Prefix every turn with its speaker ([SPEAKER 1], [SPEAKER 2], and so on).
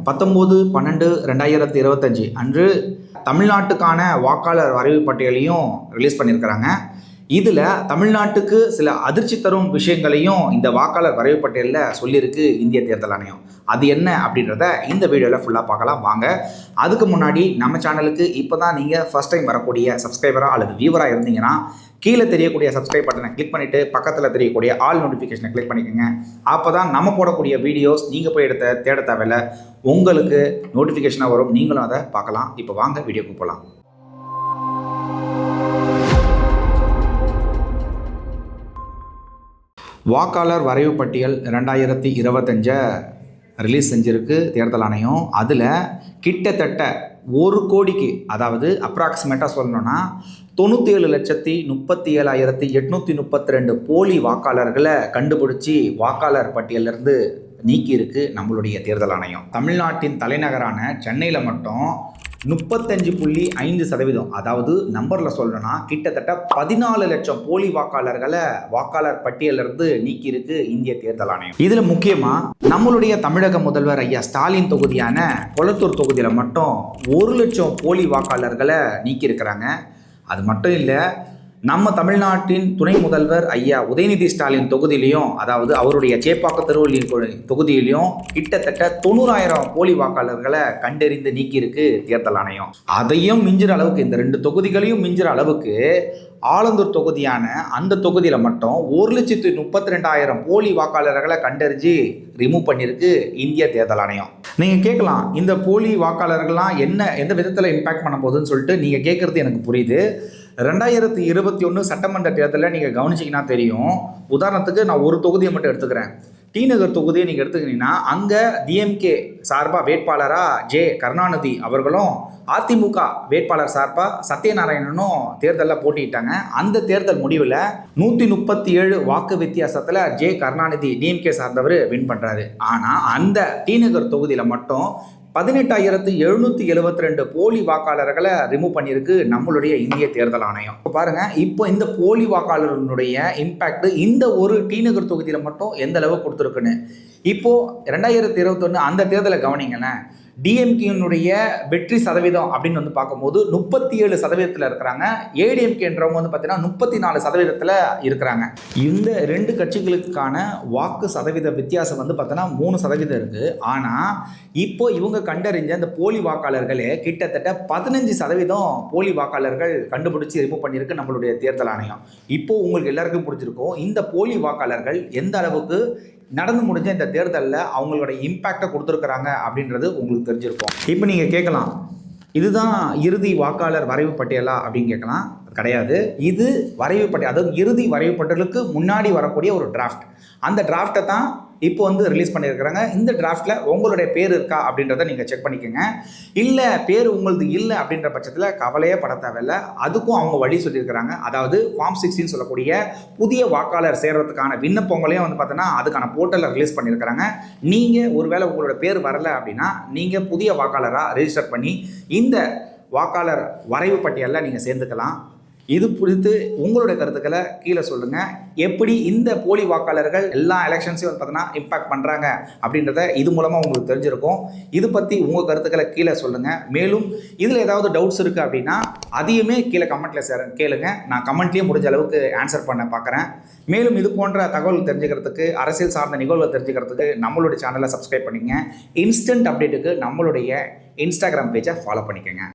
[SPEAKER 1] 19/12/2025 அன்று தமிழ்நாட்டுக்கான வாக்காளர் வரைவு பட்டியலையும் ரிலீஸ் பண்ணியிருக்கிறாங்க. இதில் தமிழ்நாட்டுக்கு சில அதிர்ச்சி தரும் விஷயங்களையும் இந்த வாக்காளர் வரைவு பட்டியலில் சொல்லியிருக்கு இந்திய தேர்தல் ஆணையம். அது என்ன அப்படின்றத இந்த வீடியோவில் ஃபுல்லாக பார்க்கலாம் வாங்க. அதுக்கு முன்னாடி நம்ம சேனலுக்கு இப்போ தான் நீங்கள் ஃபஸ்ட் டைம் வரக்கூடிய சப்ஸ்கிரைபராக அல்லது வியூவராக இருந்தீங்கன்னா கீழே தெரியக்கூடிய சப்ஸ்கிரைப் பட்டனை கிளிக் பண்ணிவிட்டு பக்கத்தில் தெரியக்கூடிய ஆல் நோட்டிஃபிகேஷனை கிளிக் பண்ணிக்கோங்க. அப்போ தான் நம்ம போடக்கூடிய வீடியோஸ் நீங்கள் போய் தேட தேவையில்லை, உங்களுக்கு நோட்டிஃபிகேஷனாக வரும், நீங்களும் அதை பார்க்கலாம். இப்போ வாங்க வீடியோக்கு போகலாம். வாக்காளர் வரைவு பட்டியல் 2025 ரிலீஸ் செஞ்சுருக்கு தேர்தல் ஆணையம். அதில் கிட்டத்தட்ட 1 கோடிக்கு, அதாவது அப்ராக்சிமேட்டாக சொல்லணும்னா 97,37,832 போலி வாக்காளர்களை கண்டுபிடிச்சி வாக்காளர் பட்டியலிருந்து நீக்கியிருக்கு நம்மளுடைய தேர்தல் ஆணையம். தமிழ்நாட்டின் தலைநகரான சென்னையில் மட்டும் 35.5%, அதாவது நம்பரில் சொல்லணும்னா கிட்டத்தட்ட 14 லட்சம் போலி வாக்காளர்களை வாக்காளர் பட்டியலிருந்து நீக்கியிருக்கு இந்திய தேர்தல் ஆணையம். இதில் முக்கியமாக நம்மளுடைய தமிழக முதல்வர் ஐயா ஸ்டாலின் தொகுதியான கொளத்தூர் தொகுதியில் மட்டும் 1 லட்சம் போலி வாக்காளர்களை நீக்கியிருக்கிறாங்க. அது மட்டும் இல்லை, நம்ம தமிழ்நாட்டின் துணை முதல்வர் ஐயா உதயநிதி ஸ்டாலின் தொகுதியிலையும், அதாவது அவருடைய சேப்பாக்க திருவள்ளூர் தொகுதியிலையும் கிட்டத்தட்ட 90,000 போலி வாக்காளர்களை கண்டறிந்து நீக்கியிருக்கு தேர்தல் ஆணையம். அதையும் மிஞ்சுற அளவுக்கு, இந்த 2 தொகுதிகளையும் மிஞ்சுற அளவுக்கு ஆலந்தூர் தொகுதியான அந்த தொகுதியில் மட்டும் 1,32,000 போலி வாக்காளர்களை கண்டறிஞ்சு ரிமூவ் பண்ணியிருக்கு இந்திய தேர்தல் ஆணையம். நீங்கள் கேட்கலாம், இந்த போலி வாக்காளர்கள்லாம் எந்த விதத்தில் இம்பேக்ட் பண்ண போகுதுன்னு சொல்லிட்டு நீங்கள் கேட்குறது எனக்கு புரியுது. 2021 சட்டமன்ற தேர்தலில் நீங்கள் கவனிச்சிங்கன்னா தெரியும். உதாரணத்துக்கு நான் ஒரு தொகுதியை மட்டும் எடுத்துக்கிறேன். டி நகர் தொகுதியை நீங்கள் எடுத்துக்கிட்டீங்கன்னா அங்கே டிஎம்கே சார்பாக வேட்பாளராக ஜே கருணாநிதி அவர்களும் அதிமுக வேட்பாளர் சார்பாக சத்யநாராயணனும் தேர்தலில் போட்டிட்டாங்க. அந்த தேர்தல் முடிவில் 137 வாக்கு வித்தியாசத்தில் ஜே கருணாநிதி டிஎம்கே சார்ந்தவர் வின் பண்ணுறாரு. ஆனால் அந்த டி நகர் தொகுதியில் மட்டும் 18,772 போலி வாக்காளர்களை ரிமூவ் பண்ணியிருக்கு நம்மளுடைய இந்திய தேர்தல் ஆணையம். இப்போ பாருங்கள், இப்போ இந்த போலி வாக்காளர்களுடைய இம்பேக்ட் இந்த ஒரு டி நகர் தொகுதியில் மட்டும் எந்த அளவுக்கு கொடுத்துருக்குன்னு. இப்போது 2021 அந்த தேர்தலை கவனிங்களேன். டிஎம்கேனுடைய வெற்றி சதவீதம் அப்படின்னு வந்து பார்க்கும்போது 37% இருக்கிறாங்க. ஏடிஎம்கேன்றவங்க வந்து பார்த்தீங்கன்னா 34% இருக்கிறாங்க. இந்த 2 கட்சிகளுக்கான வாக்கு சதவீத வித்தியாசம் வந்து பார்த்தோன்னா 3% இருக்குது. ஆனால் இப்போ இவங்க கண்டறிஞ்ச அந்த போலி வாக்காளர்களே கிட்டத்தட்ட 15% போலி வாக்காளர்கள் கண்டுபிடிச்சி ரிமூவ் பண்ணியிருக்கு நம்மளுடைய தேர்தல் ஆணையம். இப்போது உங்களுக்கு எல்லாருக்கும் பிடிச்சிருக்கும் இந்த போலி வாக்காளர்கள் எந்த அளவுக்கு நடந்து முடிஞ்ச இந்த தேர்தலில் அவங்களோட இம்பேக்டை கொடுத்துருக்குறாங்க அப்படின்றது உங்களுக்கு தெரிஞ்சிருக்கும். இப்போ நீங்கள் கேட்கலாம், இதுதான் இறுதி வாக்காளர் வரைவு பட்டியலா அப்படின்னு கேட்கலாம். கிடையாது, இது வரைவு பட்டியல், அதாவது இறுதி வரைவு பட்டியலுக்கு முன்னாடி வரக்கூடிய ஒரு டிராஃப்ட். அந்த டிராஃப்டை தான் இப்போ வந்து ரிலீஸ் பண்ணியிருக்கிறாங்க. இந்த டிராஃப்டில் உங்களுடைய பேர் இருக்கா அப்படின்றத நீங்கள் செக் பண்ணிக்கோங்க. இல்லை பேர் உங்களது இல்லை அப்படின்ற பட்சத்தில் கவலையே பட தேவையில்லை. அதுக்கும் அவங்க வழி சொல்லியிருக்கிறாங்க. அதாவது ஃபார்ம் 16 சொல்லக்கூடிய புதிய வாக்காளர் சேர்றதுக்கான விண்ணப்பங்களையும் வந்து பார்த்தோன்னா அதுக்கான போர்ட்டலில் ரிலீஸ் பண்ணியிருக்கிறாங்க. நீங்கள் ஒருவேளை உங்களோட பேர் வரலை அப்படின்னா நீங்கள் புதிய வாக்காளராக ரெஜிஸ்டர் பண்ணி இந்த வாக்காளர் வரைவு பட்டியலில் நீங்கள் சேர்ந்துக்கலாம். இது குறித்து உங்களுடைய கருத்துக்களை கீழே சொல்லுங்கள். எப்படி இந்த போலி வாக்காளர்கள் எல்லா எலெக்ஷன்ஸையும் வந்து பார்த்தீங்கன்னா இம்பாக்ட் பண்ணுறாங்க அப்படின்றத இது மூலமாக உங்களுக்கு தெரிஞ்சிருக்கும். இது பற்றி உங்கள் கருத்துக்களை கீழே சொல்லுங்கள். மேலும் இதில் ஏதாவது டவுட்ஸ் இருக்குது அப்படின்னா அதையுமே கீழே கமெண்ட்டில் கேளுங்க. நான் கமெண்ட்லேயே முடிஞ்ச அளவுக்கு ஆன்சர் பண்ண பார்க்குறேன். மேலும் இது போன்ற தகவல் தெரிஞ்சுக்கிறதுக்கு, அரசியல் சார்ந்த நிகழ்வுகளை தெரிஞ்சுக்கிறதுக்கு நம்மளுடைய சேனலை சப்ஸ்கிரைப் பண்ணிங்க. இன்ஸ்டன்ட் அப்டேட்டுக்கு நம்மளுடைய இன்ஸ்டாகிராம் பேஜை ஃபாலோ பண்ணிக்கோங்க.